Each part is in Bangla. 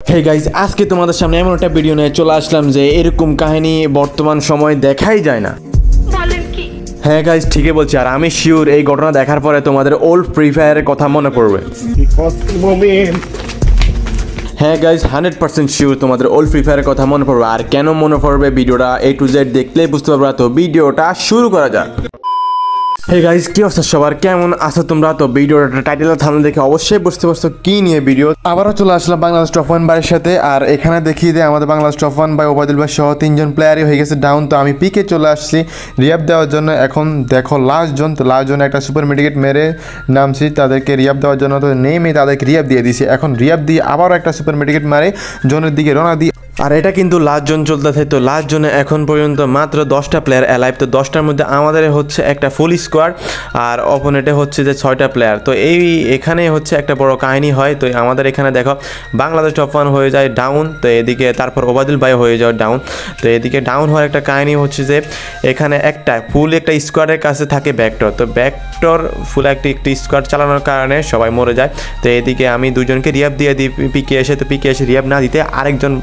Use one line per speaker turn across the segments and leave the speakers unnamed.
হে গাইজ, আজকে তোমাদের সামনে এমন একটা ভিডিও নিয়ে চলে আসলাম যে এরকম কাহিনী বর্তমান সময় দেখাই যায় না। হ্যাঁ গাইজ, ঠিকই বলছি। আর আমি শিওর এই ঘটনা দেখার পরে তোমাদের ওল্ড ফ্রি ফায়ারের কথা মনে পড়বে। হ্যাঁ গাইজ, 100% শিওর তোমাদের ওল্ড ফ্রি ফায়ারের কথা মনে পড়বে। আর কেন মনে পড়বে ভিডিওটা A to Z দেখলেই বুঝতে পারবে। তো ভিডিওটা শুরু করা যাক। হে গাইজ, কি অবস্থা সবার, কেমন আছো তোমরা? তো ভিডিওটা টাইটেল থামলে দেখে অবশ্যই বুঝতে পারছো কি নিয়ে ভিডিও। আবারও চলে আসলাম বাংলাদেশ টপ 1 ভাইয়ের সাথে। আর এখানে দেখিয়ে দেয় আমাদের বাংলাদেশ টপ 1 ভাই ওবায়দুল ভাই সহ 3জন প্লেয়ারই হয়ে গেছে ডাউন। তো আমি পিকে চলে আসছি রিয়াব দেওয়ার জন্য। এখন দেখো লাস্ট জন, তো লাস্ট জন একটা সুপার মেডিকেট মেরে নামছি তাদেরকে রিয়াব দেওয়ার জন্য। তো নেমে তাদেরকে রিয়াব দিয়ে দিছি। এখন রিয়াব দিয়ে আবারও একটা সুপার মেডিকেট মারে জনের দিকে রওনা দিই। আর এটা কিন্তু লাস্ট জন চলতেছে। তো লাস্ট জনে এখন পর্যন্ত মাত্র 10টা প্লেয়ার অ্যালাইভ। তো 10টার মধ্যে আমাদের হচ্ছে একটা ফুল স্কোয়াড আর অপোনেন্টে হচ্ছে যে 6টা প্লেয়ার। তো এখানে হচ্ছে একটা বড় কাহিনী হয়। তো আমাদের এখানে দেখো বাংলাদেশ টপ 1 হয়ে যায় ডাউন। তো এদিকে তারপর ওবায়দুল ভাই হয়ে যায় ডাউন। তো এদিকে ডাউন হওয়ার একটা কাহিনী হচ্ছে যে এখানে একটা স্কোয়াডের কাছে থাকে ব্যাকটর। তো ব্যাকটর ফুল একটি স্কোয়াড চালানোর কারণে সবাই মরে যায়। তো এদিকে আমি দুজনকে রিয়াব দিয়ে দিই পিকে এসে। তো পিকে এসে রিয়াব না দিতে আরেকজন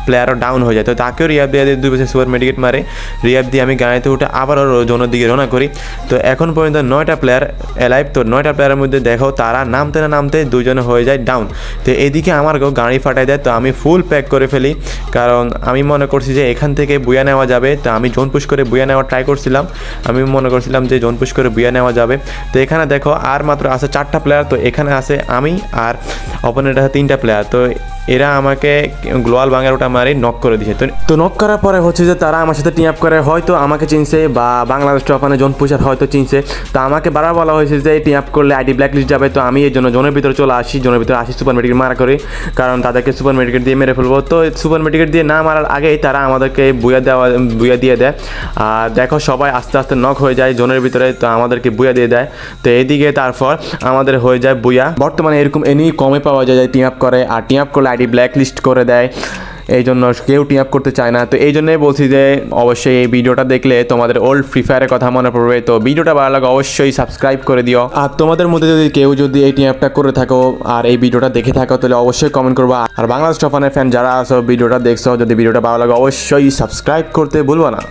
প্লেয়ারও ডাউন হয়ে যায়। তো তাকেও রিয়াব দিয়ে 2 বছর সুপার মেডিকেট মারে। রিয়াব দিয়ে আমি গাড়িতে উঠে আবারও জোনের দিকে রওনা করি। তো এখন পর্যন্ত 9টা প্লেয়ার অ্যালাইভ। তো 9টা প্লেয়ারের মধ্যে দেখো তারা নামতে না নামতে দুজনে হয়ে যায় ডাউন। তো এদিকে আমার গাড়ি ফাটাই দেয়। তো আমি ফুল প্যাক করে ফেলি, কারণ আমি মনে করছি যে এখান থেকে বুয়া নেওয়া যাবে। তো আমি জোন পুশ করে বুয়া নেওয়ার ট্রাই করছিলাম। আমি মনে করছিলাম যে জোন পুশ করে বুয়া নেওয়া যাবে। তো এখানে দেখো আর মাত্র আছে 4টা প্লেয়ার। তো এখানে আছে আমি আর অপোনেন্ট আছে 3টা প্লেয়ার। তো এরা আমাকে গ্লোয়াল বাঙার ওটা মারি নক করে দিয়েছে। তো নক করার পরে হচ্ছে যে তারা আমার সাথে টিম আপ করে, হয়তো আমাকে চিনছে বা বাংলাদেশ টপ 1 জোন পুষার হয়তো চিনছে। তো আমাকে বারবার বলা হয়েছে যে টিম আপ করলে আইডি ব্ল্যাক লিস্ট যাবে। তো আমি এই জন্য জোনের ভিতরে চলে আসি। জোনের ভিতরে আসি সুপার মেডিকেট মারা করি, কারণ তাদেরকে সুপার মেডিকেট দিয়ে মেরে ফেলবো। তো সুপার মেডিকেট দিয়ে না মারার আগেই তারা আমাদেরকে বুয়া দিয়ে দেয়। আর দেখো সবাই আস্তে আস্তে নক হয়ে যায় জোনের ভিতরে। তো আমাদেরকে বুয়া দিয়ে দেয়। তো এইদিকে তারপর আমাদের হয়ে যায় বুয়া। বর্তমানে এরকম এনি কমে পাওয়া যায় টিম আপ করে, আর টিম আপ করলে আইডি ব্ল্যাক লিস্ট করে দেয়। এই জন্য কেউ টিম আপ করতে চায় না। তো এই জন্যই বলছি যে অবশ্যই এই ভিডিওটা দেখলে তোমাদের ওল্ড ফ্রি ফায়ারের কথা মনে পড়বে। তো ভিডিওটা ভালো লাগে অবশ্যই সাবস্ক্রাইব করে দিও। আর তোমাদের মধ্যে যদি কেউ যদি এই টিম আপটা করে থাকো আর এই ভিডিওটা দেখে থাকো তাহলে অবশ্যই কমেন্ট করবা। আর বাংলাদেশ টপ 1 ফ্যান যারা আছো ভিডিওটা দেখছো, যদি ভিডিওটা ভালো লাগে অবশ্যই সাবস্ক্রাইব করতে ভুলবা না।